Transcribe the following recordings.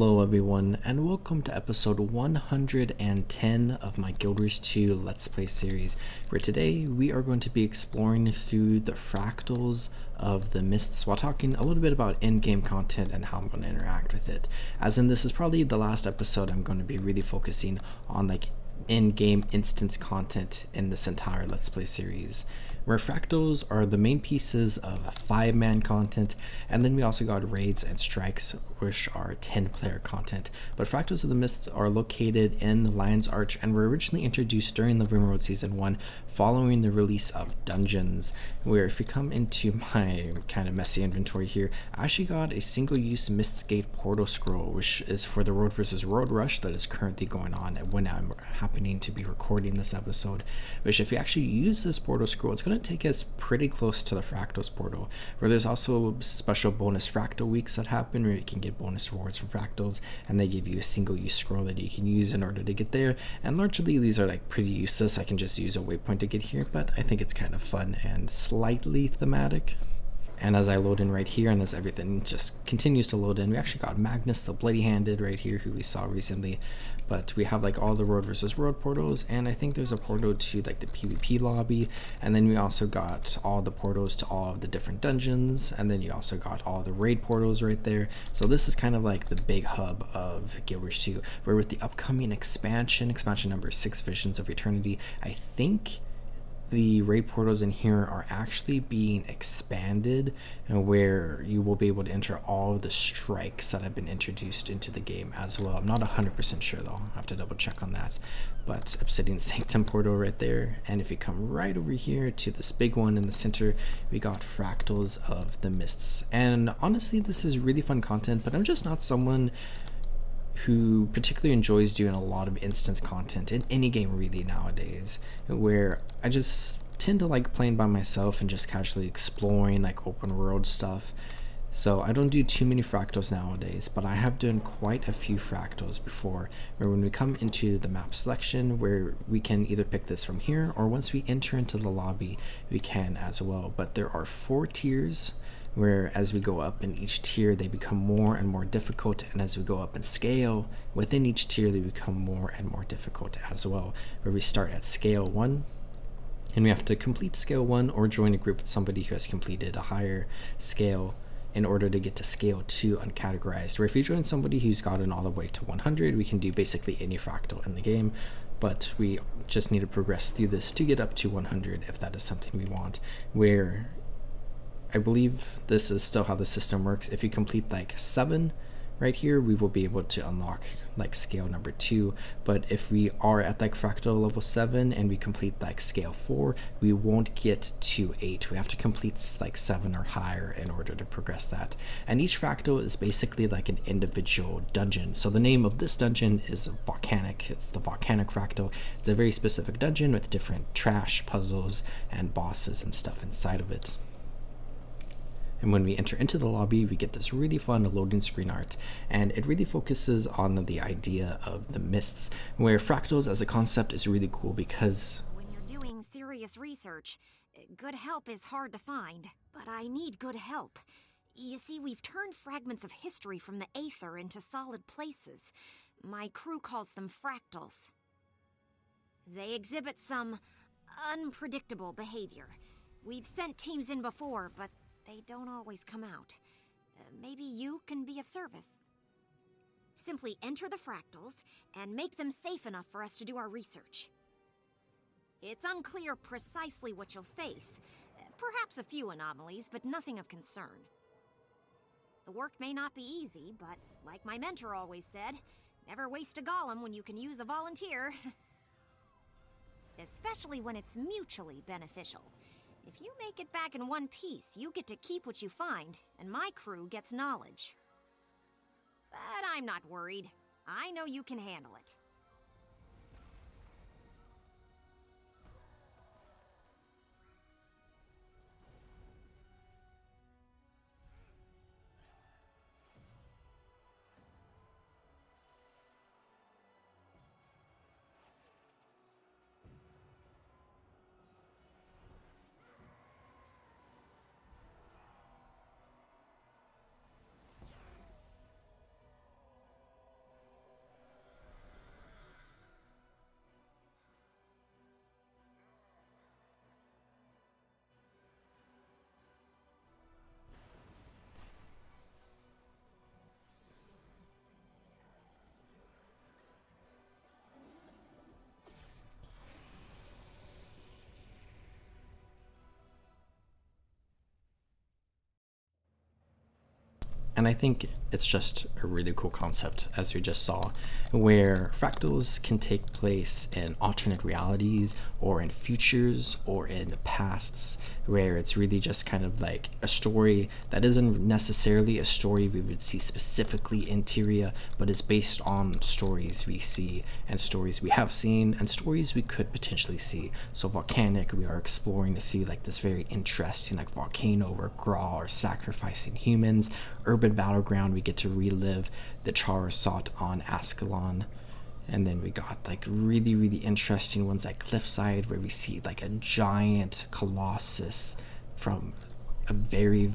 Hello everyone, and welcome to episode 110 of my Guild Wars 2 Let's Play series, where today we are going to be exploring through the fractals of the mists while talking a little bit about endgame content and how I'm going to interact with it. As in, this is probably the last episode I'm going to be really focusing on in-game instance content in this entire Let's Play series, where fractals are the main pieces of 5-man content, and then we also got raids and strikes, which are 10-player content. But Fractals of the Mists are located in the Lion's Arch and were originally introduced during the Rimworld Season 1 following the release of Dungeons, where if you come into my kind of messy inventory here, I actually got a single-use Mistgate Portal Scroll, which is for the Road vs. Road Rush that is currently going on when I'm happening to be recording this episode, which if you actually use this Portal Scroll, it's going to take us pretty close to the Fractals portal, where there's also special bonus Fractal weeks that happen where you can get bonus rewards from Fractals, and they give you a single-use scroll that you can use in order to get there. And largely these are pretty useless. I can just use a waypoint to get here, but I think it's kind of fun and slightly thematic. And as I load in right here, and as everything just continues to load in, we actually got Magnus the Bloody-Handed right here, who we saw recently. But we have all the Road versus Road portals, and I think there's a portal to the PvP lobby, and then we also got all the portals to all of the different dungeons, and then you also got all the raid portals right there. So this is kind of the big hub of Guild Wars 2, where with the upcoming expansion number 6, Visions of Eternity, I think the raid portals in here are actually being expanded, and where you will be able to enter all of the strikes that have been introduced into the game as well. I'm not 100% sure though, I'll have to double check on that. But Obsidian Sanctum portal right there, and if you come right over here to this big one in the center, we got Fractals of the Mists. And honestly, this is really fun content, but I'm just not someone who particularly enjoys doing a lot of instance content in any game really nowadays, where I just tend to like playing by myself and just casually exploring open world stuff. So I don't do too many fractals nowadays, but I have done quite a few fractals before, where when we come into the map selection, where we can either pick this from here, or once we enter into the lobby we can as well. But there are 4 tiers, where as we go up in each tier they become more and more difficult, and as we go up in scale within each tier they become more and more difficult as well, where we start at scale 1 and we have to complete scale 1 or join a group with somebody who has completed a higher scale in order to get to scale 2 uncategorized, where if you join somebody who's gotten all the way to 100, we can do basically any fractal in the game, but we just need to progress through this to get up to 100 if that is something we want, where I believe this is still how the system works. If you complete 7 right here, we will be able to unlock scale number 2. But if we are at fractal level 7 and we complete scale 4, we won't get to 8. We have to complete 7 or higher in order to progress that. And each fractal is basically an individual dungeon. So the name of this dungeon is Volcanic. It's the Volcanic Fractal. It's a very specific dungeon with different trash puzzles and bosses and stuff inside of it. And when we enter into the lobby, we get this really fun loading screen art, and it really focuses on the idea of the mists, where fractals as a concept is really cool because when you're doing serious research, good help is hard to find. But I need good help. You see, we've turned fragments of history from the aether into solid places. My crew calls them fractals. They exhibit some unpredictable behavior. We've sent teams in before, but they don't always come out. Maybe you can be of service. Simply enter the fractals and make them safe enough for us to do our research. It's unclear precisely what you'll face. Perhaps a few anomalies, but nothing of concern. The work may not be easy, but like my mentor always said, never waste a golem when you can use a volunteer. Especially when it's mutually beneficial. If you make it back in one piece, you get to keep what you find, and my crew gets knowledge. But I'm not worried. I know you can handle it. And I think it's just a really cool concept, as we just saw, where fractals can take place in alternate realities or in futures or in pasts, where it's really just kind of like a story that isn't necessarily a story we would see specifically in Tyria, but is based on stories we see and stories we have seen and stories we could potentially see. So volcanic, we are exploring through like this very interesting like volcano where Grawl are sacrificing humans. Urban battleground, we get to relive the Charasot on Ascalon. And then we got like really interesting ones like Cliffside, where we see like a giant colossus from a very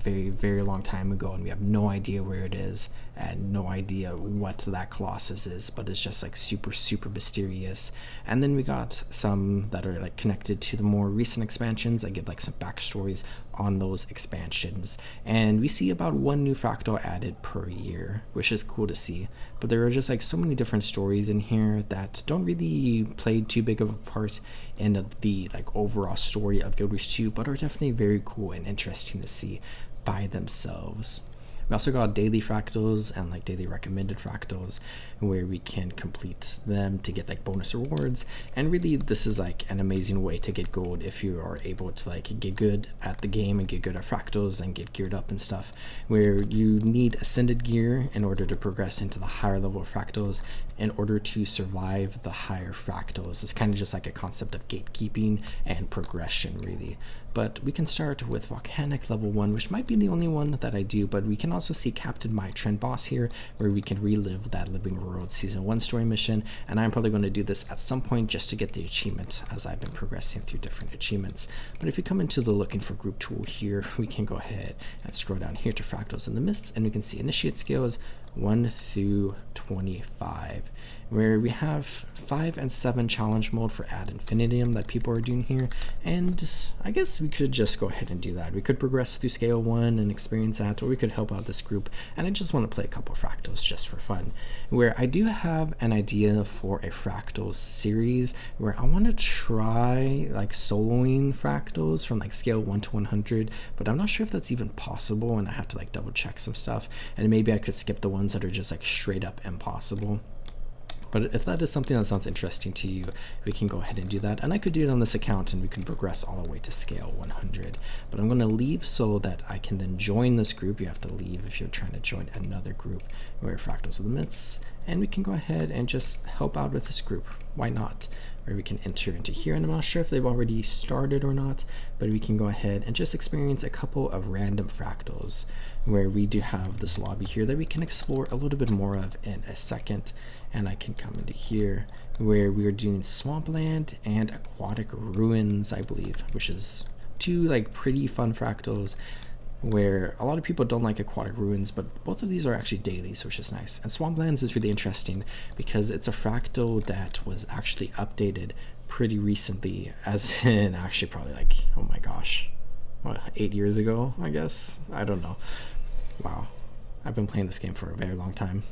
long time ago, and we have no idea where it is and no idea what that colossus is, but it's just like super mysterious. And then we got some that are like connected to the more recent expansions. I give like some backstories on those expansions, and we see about one new fractal added per year, which is cool to see. But there are just like so many different stories in here that don't really play too big of a part in the like overall story of Guild Wars 2, but are definitely very cool and interesting to see by themselves. We also got daily fractals and like daily recommended fractals, where we can complete them to get like bonus rewards. And really, this is like an amazing way to get gold if you are able to like get good at the game and get good at fractals and get geared up and stuff, where you need ascended gear in order to progress into the higher level fractals in order to survive the higher fractals. It's kind of just like a concept of gatekeeping and progression, really. But we can start with Volcanic level 1, which might be the only one that I do, but we can also see Captain My Trend Boss here, where we can relive that Living World Season 1 story mission, and I'm probably going to do this at some point just to get the achievement as I've been progressing through different achievements. But if you come into the looking for group tool here, we can go ahead and scroll down here to Fractals in the Mists, and we can see Initiate Skills 1 through 25, where we have 5 and 7 challenge mode for Ad Infinitum that people are doing here. And I guess we could just go ahead and do that. We could progress through scale 1 and experience that, or we could help out this group. And I just want to play a couple fractals just for fun, where I do have an idea for a fractals series where I want to try like soloing fractals from like scale 1 to 100, but I'm not sure if that's even possible, and I have to like double check some stuff, and maybe I could skip the ones that are just like straight up impossible. But if that is something that sounds interesting to you, we can go ahead and do that. And I could do it on this account and we can progress all the way to scale 100. But I'm going to leave so that I can then join this group. You have to leave if you're trying to join another group where Fractals of the Myths. And we can go ahead and just help out with this group. Why not? Where we can enter into here. And I'm not sure if they've already started or not, but we can go ahead and just experience a couple of random fractals, where we do have this lobby here that we can explore a little bit more of in a second. And I can come into here where we are doing Swampland and Aquatic Ruins, I believe, which is two like pretty fun fractals, where a lot of people don't like Aquatic Ruins, but both of these are actually dailies, which is nice. And Swamplands is really interesting because it's a fractal that was actually updated pretty recently, as in actually probably like, oh my gosh, what, 8 years ago, I guess? I don't know. Wow, I've been playing this game for a very long time.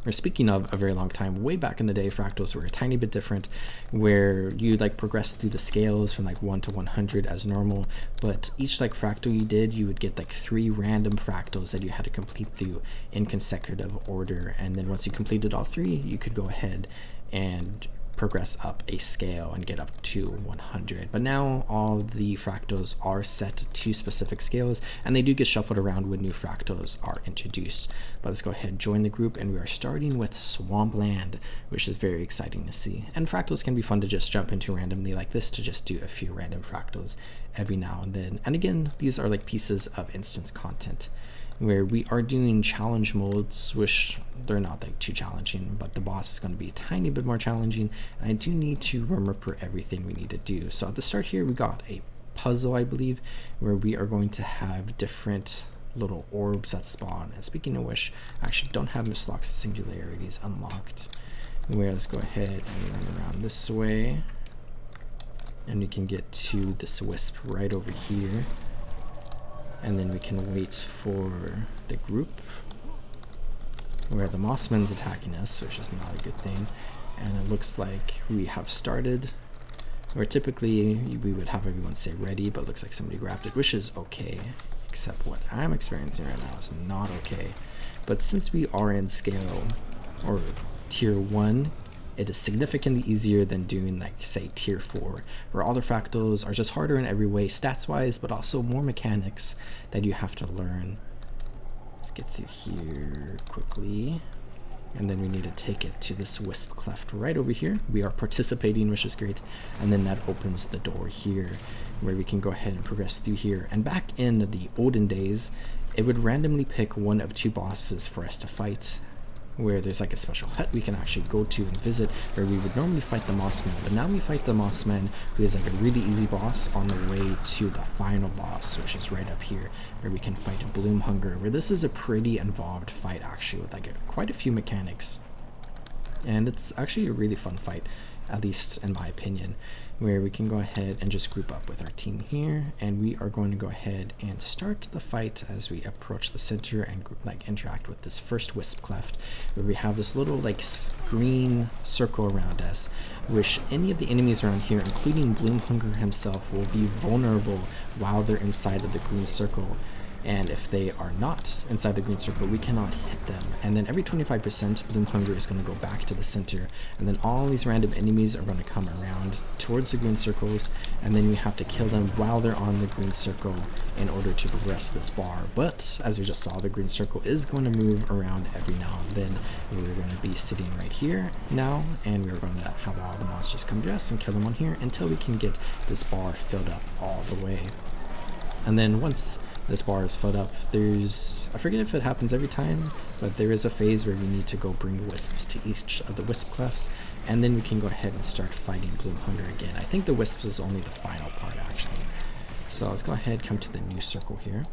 Or speaking of a very long time, way back in the day, fractals were a tiny bit different, where you like progress through the scales from like 1 to 100 as normal, but each like fractal you did, you would get like 3 random fractals that you had to complete through in consecutive order. And then once you completed all 3, you could go ahead and progress up a scale and get up to 100. But now all the fractals are set to specific scales, and they do get shuffled around when new fractals are introduced. But let's go ahead and join the group, and we are starting with Swampland, which is very exciting to see. And fractals can be fun to just jump into randomly like this, to just do a few random fractals every now and then. And again, these are like pieces of instance content, where we are doing challenge modes, which they're not like too challenging, but the boss is going to be a tiny bit more challenging, and I do need to remember everything we need to do. So at the start here, we got a puzzle, I believe, where we are going to have different little orbs that spawn. And speaking of which, I actually don't have Miss Locke's singularities unlocked, where let's go ahead and run around this way, and we can get to this wisp right over here. And then we can wait for the group, where the Mossman's attacking us, which is not a good thing. And it looks like we have started, where typically we would have everyone say ready, but looks like somebody grabbed it, which is okay. except what I'm experiencing right now is not okay. But since we are in scale, or tier 1, it is significantly easier than doing like say tier 4, where all the fractals are just harder in every way stats wise, but also more mechanics that you have to learn. Let's get through here quickly, and then we need to take it to this wisp cleft right over here. We are participating, which is great, and then that opens the door here where we can go ahead and progress through here. And back in the olden days, it would randomly pick one of 2 bosses for us to fight, where there's like a special hut we can actually go to and visit, where we would normally fight the Mossman, but now we fight the Mossman, who is like a really easy boss, on the way to the final boss, which is right up here, where we can fight Bloomhunger, where this is a pretty involved fight actually, with like quite a few mechanics, and it's actually a really fun fight, at least in my opinion, where we can go ahead and just group up with our team here, and we are going to go ahead and start the fight as we approach the center and like interact with this first wisp cleft, where we have this little like green circle around us, which any of the enemies around here, including Bloomhunger himself, will be vulnerable while they're inside of the green circle. And if they are not inside the green circle, we cannot hit them. And then every 25%, Bloomhunger is going to go back to the center, and then all these random enemies are going to come around towards the green circles, and then we have to kill them while they're on the green circle in order to progress this bar. But as we just saw, the green circle is going to move around every now and then. We're going to be sitting right here now, and we're going to have all the monsters come to us and kill them on here until we can get this bar filled up all the way. And then once this bar is filled up, I forget if it happens every time, but there is a phase where we need to go bring wisps to each of the wisp clefts, and then we can go ahead and start fighting Bloomhunger again. I think the wisps is only the final part actually. So let's go ahead, come to the new circle here.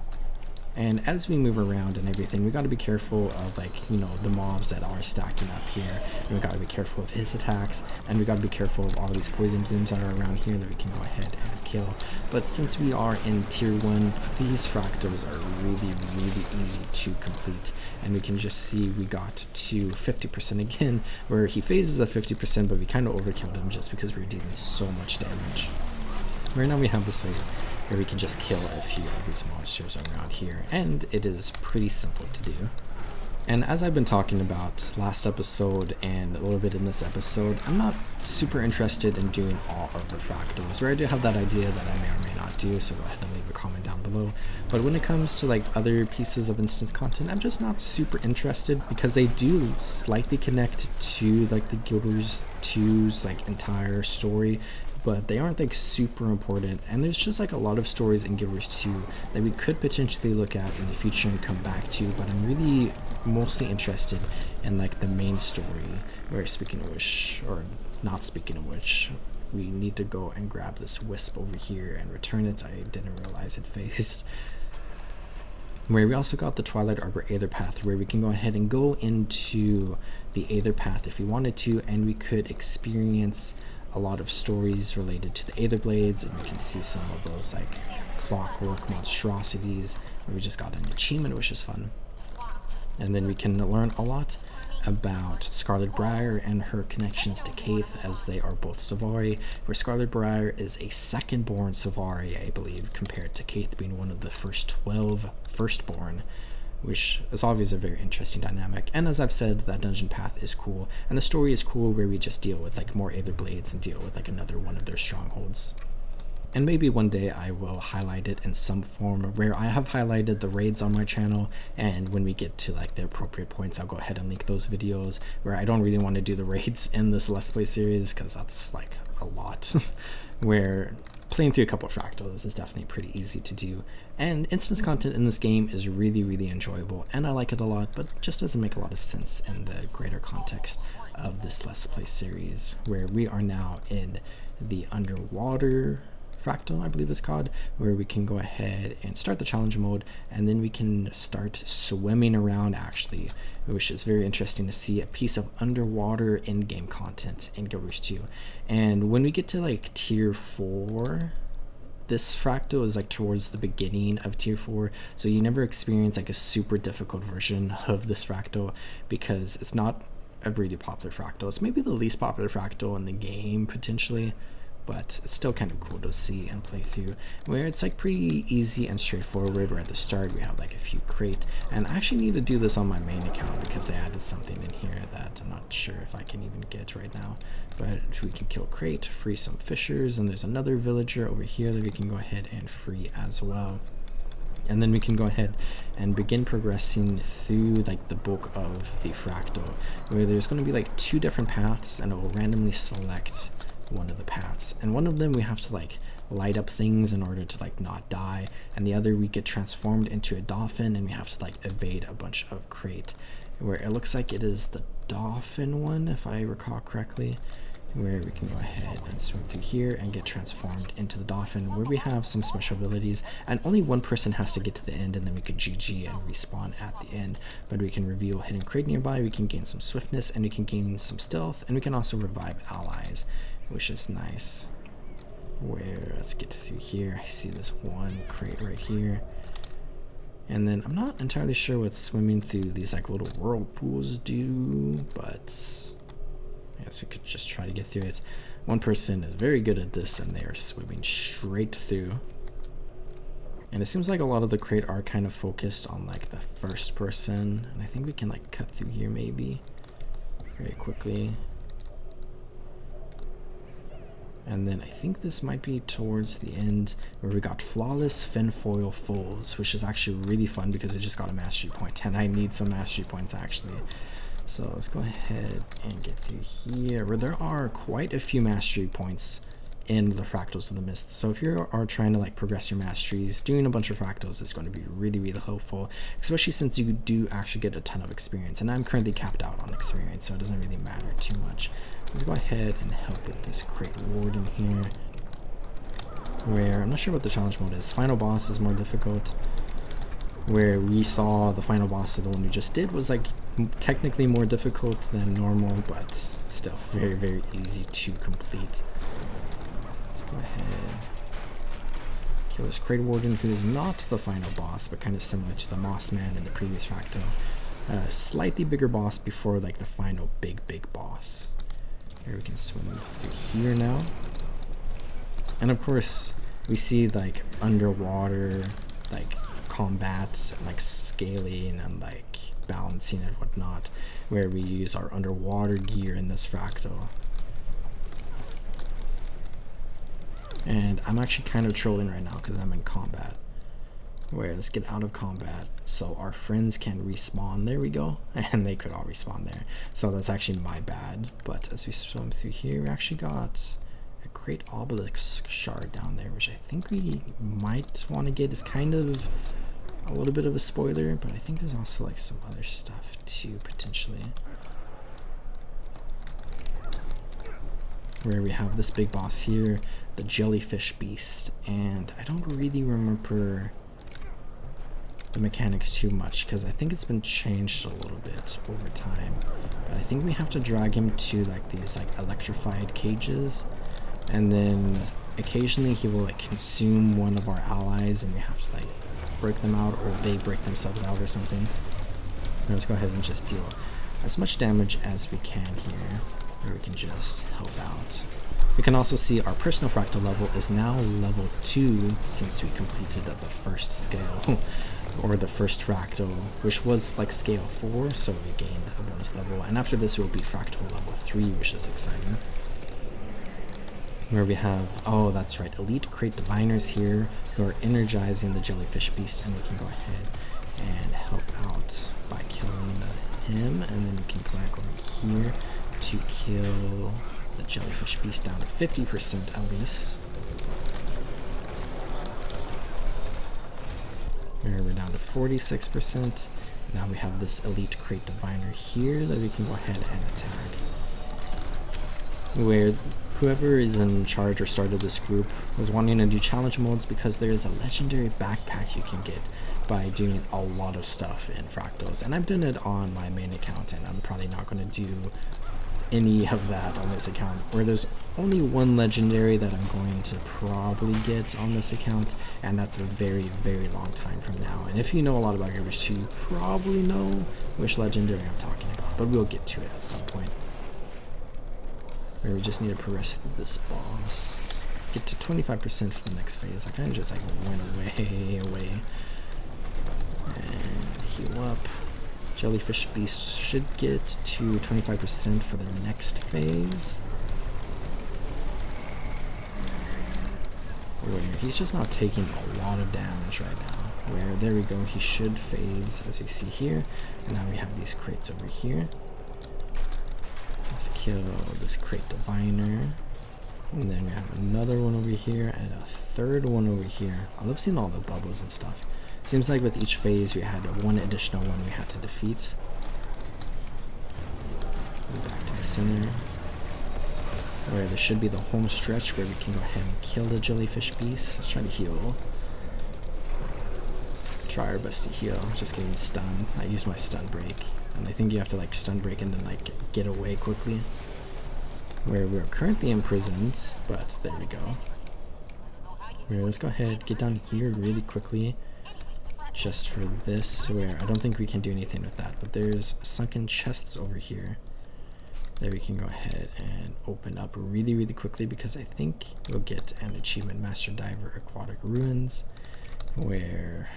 And as we move around and everything, we got to be careful of, like, you know, the mobs that are stacking up here. And we got to be careful of his attacks, and we got to be careful of all these poison blooms that are around here that we can go ahead and kill. But since we are in tier 1, these fractals are really, really easy to complete. And we can just see we got to 50% again, where he phases at 50%, but we kind of overkilled him just because we were dealing so much damage. Right now we have this phase where we can just kill a few of these monsters around here, and it is pretty simple to do. And as I've been talking about last episode and a little bit in this episode, I'm not super interested in doing all of the fractals, where I do have that idea that I may or may not do, so go ahead and leave a comment down below. But when it comes to like other pieces of instance content, I'm just not super interested, because they do slightly connect to like the Guild Wars 2's like entire story, but they aren't like super important, and there's just like a lot of stories in Guild Wars 2 that we could potentially look at in the future and come back to, but I'm really mostly interested in like the main story, where, speaking of which, or not speaking of which, we need to go and grab this wisp over here and return it. I didn't realize it phased. Where we also got the Twilight Arbor Aether Path, where we can go ahead and go into the Aether Path if we wanted to, and we could experience a lot of stories related to the Aether Blades, and we can see some of those like clockwork monstrosities, where we just got an achievement, which is fun. And then we can learn a lot about Scarlet Briar and her connections to Kaith, as they are both Savari, where Scarlet Briar is a second-born Savari, I believe, compared to Kaith being one of the first 12 firstborn, which is obviously a very interesting dynamic. And as I've said, that dungeon path is cool, and the story is cool, where we just deal with like more Aether Blades and deal with like another one of their strongholds. And maybe one day I will highlight it in some form, where I have highlighted the raids on my channel, and when we get to like the appropriate points, I'll go ahead and link those videos, where I don't really want to do the raids in this Let's Play series, because that's like a lot, where playing through a couple of fractals is definitely pretty easy to do, and instance content in this game is really, really enjoyable, and I like it a lot, but just doesn't make a lot of sense in the greater context of this Let's Play series, where we are now in the underwater fractal, I believe it's called, where we can go ahead and start the challenge mode, and then we can start swimming around actually, which is very interesting to see a piece of underwater in-game content in Guild Wars 2. And when we get to like tier 4, this fractal is like towards the beginning of tier 4, so you never experience like a super difficult version of this fractal, because it's not a really popular fractal. It's maybe the least popular fractal in the game potentially, but it's still kind of cool to see and play through, where it's like pretty easy and straightforward, where at the start we have like a few crate, and I actually need to do this on my main account because they added something in here that I'm not sure if I can even get right now, but we can kill crate, free some fishers, and there's another villager over here that we can go ahead and free as well. And then we can go ahead and begin progressing through like the bulk of the fractal, where there's going to be like 2 different paths, and it will randomly select one of the paths, and one of them we have to like light up things in order to like not die, and the other we get transformed into a dolphin and we have to like evade a bunch of crate, where it looks like it is the dolphin one if I recall correctly, where we can go ahead and swim through here and get transformed into the dolphin, where we have some special abilities, and only one person has to get to the end, and then we could GG and respawn at the end. But we can reveal hidden crate nearby, we can gain some swiftness, and we can gain some stealth, and we can also revive allies, which is nice. Where, let's get through here. I see this one crate right here, and then I'm not entirely sure what swimming through these like little whirlpools do, but I guess we could just try to get through it. One person is very good at this, and they are swimming straight through. And it seems like a lot of the crate are kind of focused on like the first person, and I think we can like cut through here maybe very quickly. And then I think this might be towards the end, where we got Flawless Finfoil Foals, which is actually really fun because it just got a mastery point, and I need some mastery points actually. So let's go ahead and get through here, where there are quite a few mastery points in the Fractals of the Mist. So if you are trying to like progress your masteries, doing a bunch of fractals is going to be really helpful, especially since you do actually get a ton of experience, and I'm currently capped out on experience, so it doesn't really matter too much. Let's go ahead and help with this crate warden here, where I'm not sure what the challenge mode is. Final boss is more difficult, where we saw the final boss of the one we just did was like technically more difficult than normal, but still very easy to complete. Let's go ahead, kill this crate warden, who is not the final boss, but kind of similar to the Moss Man in the previous fractal. Slightly bigger boss before like the final big boss. Here we can swim through here now, and of course we see like underwater like combat and like scaling and like balancing and whatnot, where we use our underwater gear in this fractal. And I'm actually kind of trolling right now because I'm in combat. Where, let's get out of combat so our friends can respawn. There we go. And they could all respawn there. So that's actually my bad. But as we swim through here, we actually got a great obelisk shard down there, which I think we might want to get. It's kind of a little bit of a spoiler, but I think there's also like some other stuff too, potentially. Where we have this big boss here, the jellyfish beast, and I don't really remember the mechanics too much because I think it's been changed a little bit over time, but I think we have to drag him to like these like electrified cages, and then occasionally he will like consume one of our allies and we have to like break them out, or they break themselves out or something. Now let's go ahead and just deal as much damage as we can here, where we can just help out. We can also see our personal fractal level is now level 2 since we completed the first scale, or the first fractal, which was like scale 4, so we gained a bonus level. And after this it will be fractal level 3, which is exciting. Where we have, oh that's right, elite crate diviners here who are energizing the jellyfish beast, and we can go ahead and help out by killing him, and then we can go back over here to kill the jellyfish beast down to 50% at least. Here we're down to 46%. Now we have this elite crate diviner here that we can go ahead and attack. Where whoever is in charge or started this group was wanting to do challenge modes because there is a legendary backpack you can get by doing a lot of stuff in Fractals. And I've done it on my main account, and I'm probably not going to do any of that on this account, where there's only one legendary that I'm going to probably get on this account, and that's a very long time from now. And if you know a lot about Guilders 2, you probably know which legendary I'm talking about, but we'll get to it at some point. Where we just need to progress through this boss. get to 25% for the next phase. I kind of just like went away. And heal up. Jellyfish Beast should get to 25% for the next phase. Where he's just not taking a lot of damage right now. Where, there we go, he should phase, as you see here. And now we have these crates over here. Let's kill this crate diviner. And then we have another one over here, and a third one over here. I love seeing all the bubbles and stuff. Seems like with each phase we had one additional one we had to defeat. Back to the center. Where there should be the home stretch where we can go ahead and kill the jellyfish beast. Let's try to heal. Try our best to heal. Just getting stunned. I used my stun break. And I think you have to like stun break and then like get away quickly. Where we're currently imprisoned, but there we go. Where let's go ahead, get down here really quickly. Just for this, where I don't think we can do anything with that, but there's sunken chests over here that we can go ahead and open up really quickly, because I think we'll get an achievement, Master Diver Aquatic Ruins, where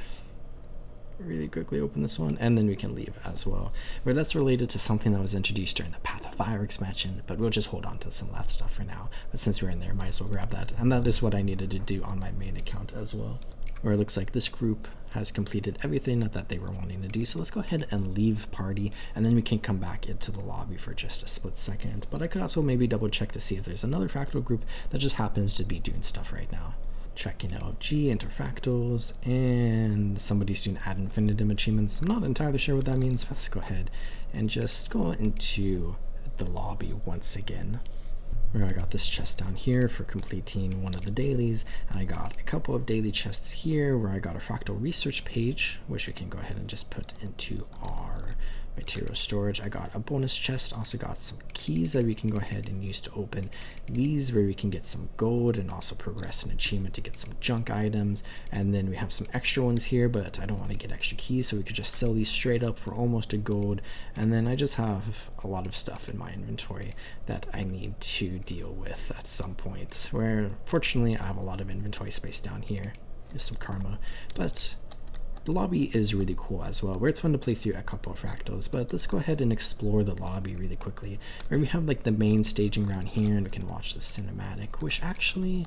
really quickly open this one, and then we can leave as well, where that's related to something that was introduced during the Path of Fire expansion, but we'll just hold on to some of that stuff for now. But since we're in there, might as well grab that, and that is what I needed to do on my main account as well. Where it looks like this group has completed everything that they were wanting to do, so let's go ahead and leave party, and then we can come back into the lobby for just a split second. But I could also maybe double check to see if there's another fractal group that just happens to be doing stuff right now. Checking LFG, enter fractals, and somebody's doing ad infinitum achievements. I'm not entirely sure what that means, but let's go ahead and just go into the lobby once again. Where I got this chest down here for completing one of the dailies, and I got a couple of daily chests here where I got a fractal research page, which we can go ahead and just put into our material storage. I got a bonus chest, also got some keys that we can go ahead and use to open these, where we can get some gold and also progress an achievement to get some junk items. And then we have some extra ones here, but I don't want to get extra keys, so we could just sell these straight up for almost a gold. And then I just have a lot of stuff in my inventory that I need to deal with at some point, where fortunately I have a lot of inventory space down here. There's some karma, but the lobby is really cool as well, where it's fun to play through a couple of fractals. But let's go ahead and explore the lobby really quickly, where we have like the main staging around here, and we can watch the cinematic, which actually,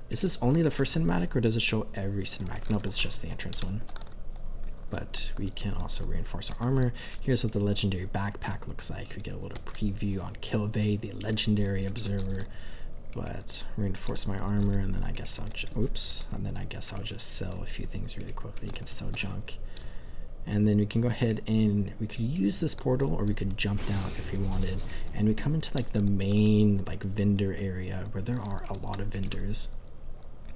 is this only the first cinematic, or does it show every cinematic? Nope, it's just the entrance one. But we can also reinforce our armor. Here's what the legendary backpack looks like. We get a little preview on Kilvey, the legendary observer. But reinforce my armor, and then I guess I'll just sell a few things really quickly. You can sell junk, and then we can go ahead and we could use this portal, or we could jump down if we wanted, and we come into like the main like vendor area, where there are a lot of vendors,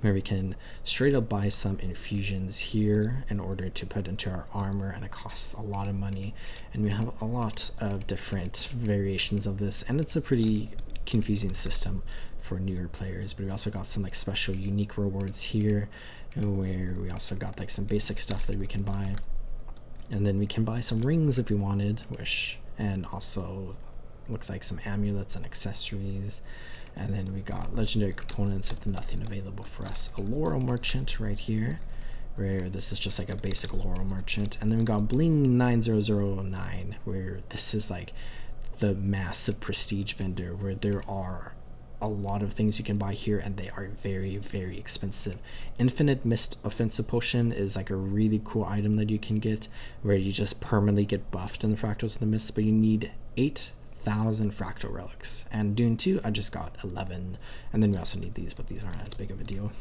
where we can straight up buy some infusions here in order to put into our armor, and it costs a lot of money. And we have a lot of different variations of this, and it's a pretty confusing system for newer players. But we also got some like special unique rewards here, where we also got like some basic stuff that we can buy, and then we can buy some rings if we wanted, and also looks like some amulets and accessories. And then we got legendary components with nothing available for us. A laurel merchant right here, where this is just like a basic laurel merchant. And then we got bling 9009, where this is like the massive prestige vendor, where there are a lot of things you can buy here, and they are very expensive. Infinite Mist Offensive Potion is like a really cool item that you can get, where you just permanently get buffed in the Fractals of the Mist, but you need 8,000 fractal relics. And Dune 2, I just got 11, and then we also need these, but these aren't as big of a deal.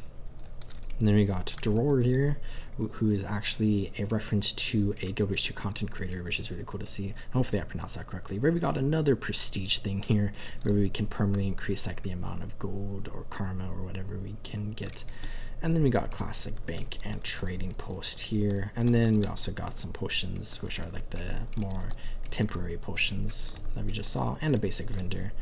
And then we got Dror here, who is actually a reference to a Guild Wars 2 content creator, which is really cool to see. Hopefully I pronounced that correctly. Where we got another prestige thing here, where we can permanently increase like the amount of gold or karma or whatever we can get. And then we got classic bank and trading post here. And then we also got some potions, which are like the more temporary potions that we just saw, and a basic vendor.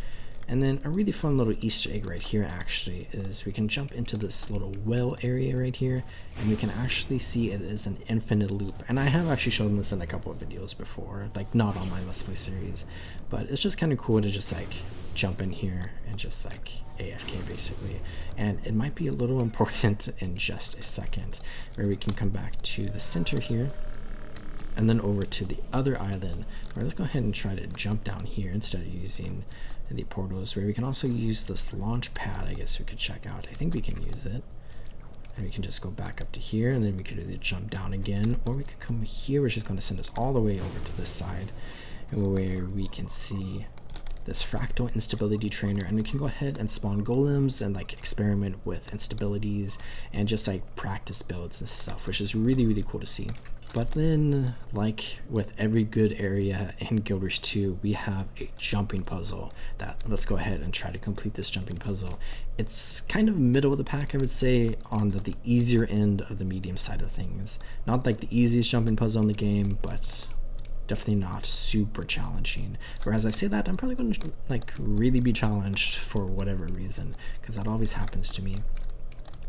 And then a really fun little Easter egg right here actually is we can jump into this little well area right here, and we can actually see it is an infinite loop. And I have actually shown this in a couple of videos before, like not on my Let's Play series, but it's just kind of cool to just like jump in here and just like AFK basically. And it might be a little important in just a second, where we can come back to the center here and then over to the other island, where let's go ahead and try to jump down here instead of using the portals, where we can also use this launch pad. I guess we could check out. I think we can use it. And we can just go back up to here, and then we could either jump down again, or we could come here, which is going to send us all the way over to this side, where we can see this fractal instability trainer, and we can go ahead and spawn golems and like experiment with instabilities and just like practice builds and stuff, which is really cool to see. But then, like with every good area in Guild Wars 2, we have a jumping puzzle that, let's go ahead and try to complete this jumping puzzle. It's kind of middle of the pack, I would say, on the easier end of the medium side of things. Not like the easiest jumping puzzle in the game, but definitely not super challenging. Whereas I say that, I'm probably going to like really be challenged for whatever reason, because that always happens to me.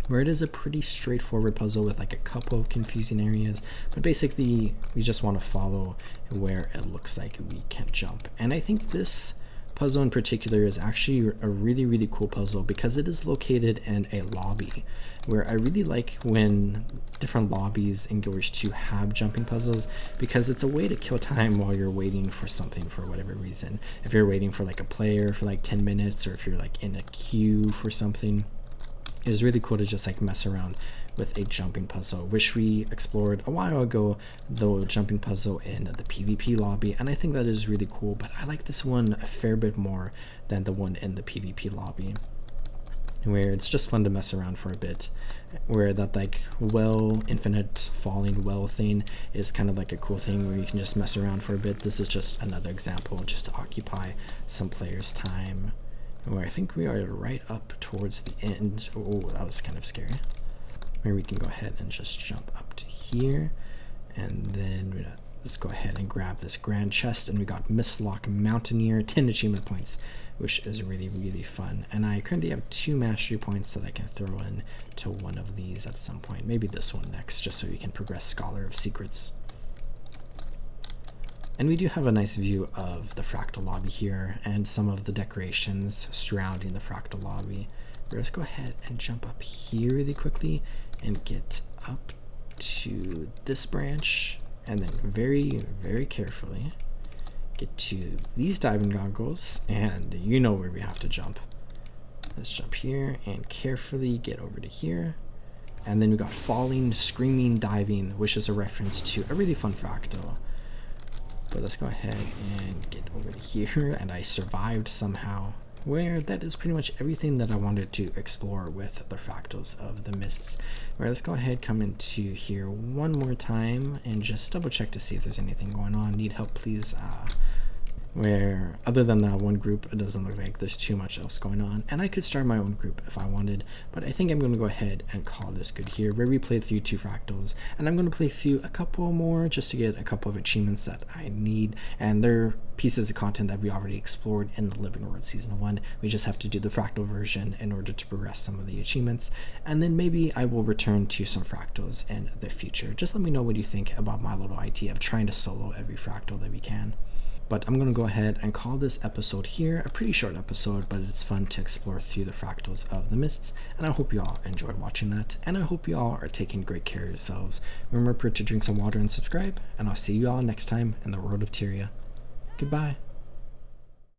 Where it is a pretty straightforward puzzle with like a couple of confusing areas, but basically we just want to follow where it looks like we can jump. And I think this puzzle in particular is actually a really cool puzzle because it is located in a lobby, where I really like when different lobbies in Guild Wars 2 have jumping puzzles, because it's a way to kill time while you're waiting for something for whatever reason. If you're waiting for like a player for like 10 minutes, or if you're like in a queue for something, it is really cool to just like mess around with a jumping puzzle, which we explored a while ago, the jumping puzzle in the PvP lobby, and I think that is really cool. But I like this one a fair bit more than the one in the PvP lobby, where it's just fun to mess around for a bit, where that like well infinite falling well thing is kind of like a cool thing where you can just mess around for a bit. This is just another example just to occupy some players' time, where I think we are right up towards the end. Oh, that was kind of scary. Where we can go ahead and just jump up to here, and then let's go ahead and grab this grand chest, and we got Mistlock Mountaineer, 10 achievement points, which is really fun. And I currently have 2 mastery points that I can throw in to one of these at some point, maybe this one next, just so we can progress Scholar of Secrets. And we do have a nice view of the Fractal lobby here and some of the decorations surrounding the Fractal lobby. Let's go ahead and jump up here really quickly and get up to this branch, and then very carefully get to these diving goggles, and you know where we have to jump. Let's jump here and carefully get over to here. And then we got Falling, Screaming, Diving, which is a reference to a really fun Fractal. But let's go ahead and get over to here, and I survived somehow, where that is pretty much everything that I wanted to explore with the Fractals of the Mists. Where let's go ahead, come into here one more time and just double check to see if there's anything going on. Need help, please? Where other than that one group, it doesn't look like there's too much else going on, and I could start my own group if I wanted, but I think I'm going to go ahead and call this good here, where we played through 2 Fractals, and I'm going to play through a couple more just to get a couple of achievements that I need, and they're pieces of content that we already explored in the Living World Season 1. We just have to do the Fractal version in order to progress some of the achievements, and then maybe I will return to some Fractals in the future. Just let me know what you think about my little idea of trying to solo every Fractal that we can. But I'm going to go ahead and call this episode here, a pretty short episode, but it's fun to explore through the Fractals of the Mists, and I hope you all enjoyed watching that, and I hope you all are taking great care of yourselves. Remember to drink some water and subscribe, and I'll see you all next time in the world of Tyria. Goodbye.